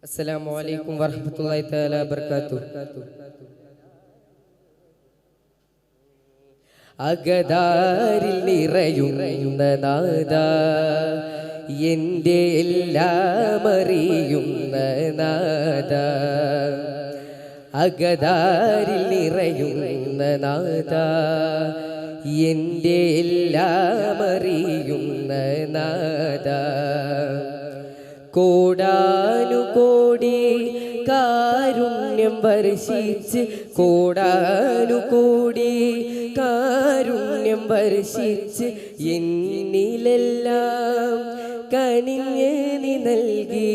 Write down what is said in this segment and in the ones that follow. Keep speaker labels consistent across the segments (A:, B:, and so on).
A: അസ്സലാമു അലൈക്കും വറഹ്മത്തുള്ളാഹി തആല വബറകാതുഹു. അകതാരിൽ നിറയുന്ന നാദാ, എൻ്റെ എല്ലാം അറിയുന്ന നാദാ. അകതാരിൽ നിറയുന്ന നാദാ, എൻ്റെ എല്ലാം അറിയുന്ന നാദാ. കോടാനുകോടി കാരുണ്യം വർഷിച്ച്, കോടാനുകോടി കാരുണ്യം വർഷിച്ച് എന്നിലെല്ലാം കനിഞ്ഞ് നീ നൽകി.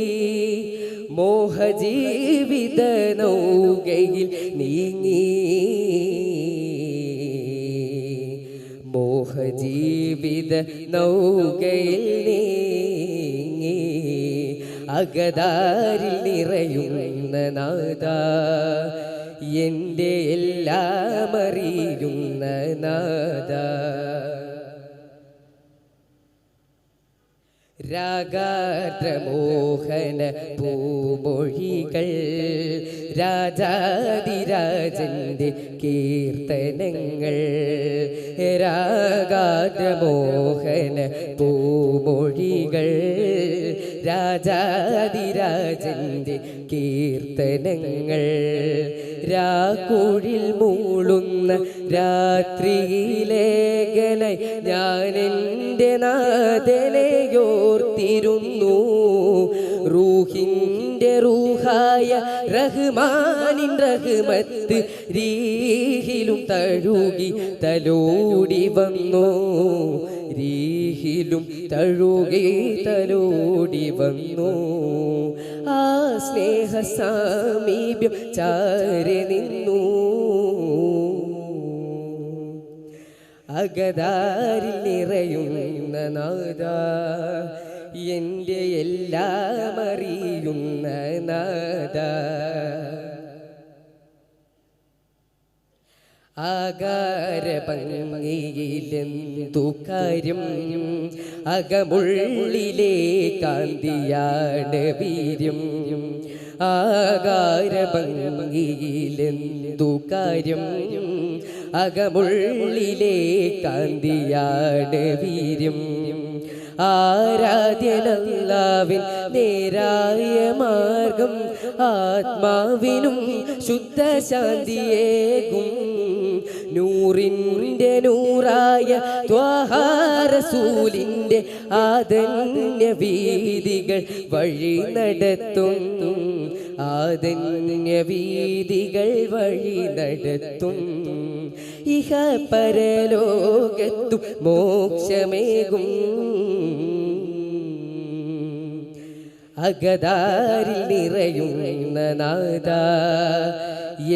A: മോഹജീവിത നൗകയിൽ നീങ്ങി, മോഹജീവിത നൗകയിൽ നീങ്ങി. അകതാരിൽ നിറയുന്ന നാദാ, എൻ്റെ എല്ലാം അറിയുന്ന നാദാ. രാഗാദ്രമോഹന പൂമൊഴികൾ, രാജാതിരാജന്റെ കീർത്തനങ്ങൾ. രാഗാദ്രമോഹന പൂമൊഴികൾ, രാജാതിരാജന്റെ കീർത്തനങ്ങൾ. രാക്കുഴിൽ മൂളുന്ന രാത്രിയിലേകനായി ഞാൻ എൻ്റെ നാഥനെയോർത്തിരുന്നു. റൂഹിൻ്റെ റൂഹായ റഹ്മാനിൻ റഹ്മത്ത് രീഹിലും തഴുകി തലോടി വന്നു. രീഹിലും തഴുകി തലോടി വന്നു. ആ സ്നേഹ സാമീപ്യം ചാരി നിന്നു. അകതാരിൽ നിറയുന്ന നാദാ, എൻ്റെ എല്ലാം അറിയുന്ന നാദാ. ആകാരഭംഗിയിലെന്തു കാര്യം, അകമുള്ളിലെ കാന്തിയാണ് വീര്യം. ആകാരഭംഗിയിലെന്തു കാര്യം, അകമുള്ളിലെ കാന്തിയാണ് വീര്യം. ആരാധ്യനല്ലാവിൻ നേരായ മാർഗം, ആത്മാവിനും ശുദ്ധശാന്തിയേകും. നൂറിൻ്റെ നൂറായ ത്വാഹ റസൂലിൻ്റെ ആദന്യ വീതികൾ വഴി നടത്തും. ആദന്യ വീതികൾ വഴി നടത്തും. ഇഹ പരലോകത്തും മോക്ഷമേകും. അകതാരിൽ നിറയുന്ന നാദാ,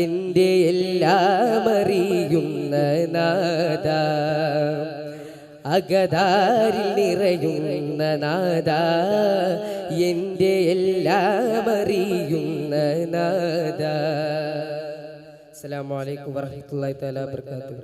A: എൻ്റെ എല്ലാം അറിയുന്ന നാദാ. അകതാരിൽ നിറയുന്ന നാദാ, എൻ്റെ എല്ലാം അറിയുന്ന നാദാ. അസ്സലാമു അലൈക്കും വറഹ്മത്തുള്ളാഹി തആല വബറകാതുഹു.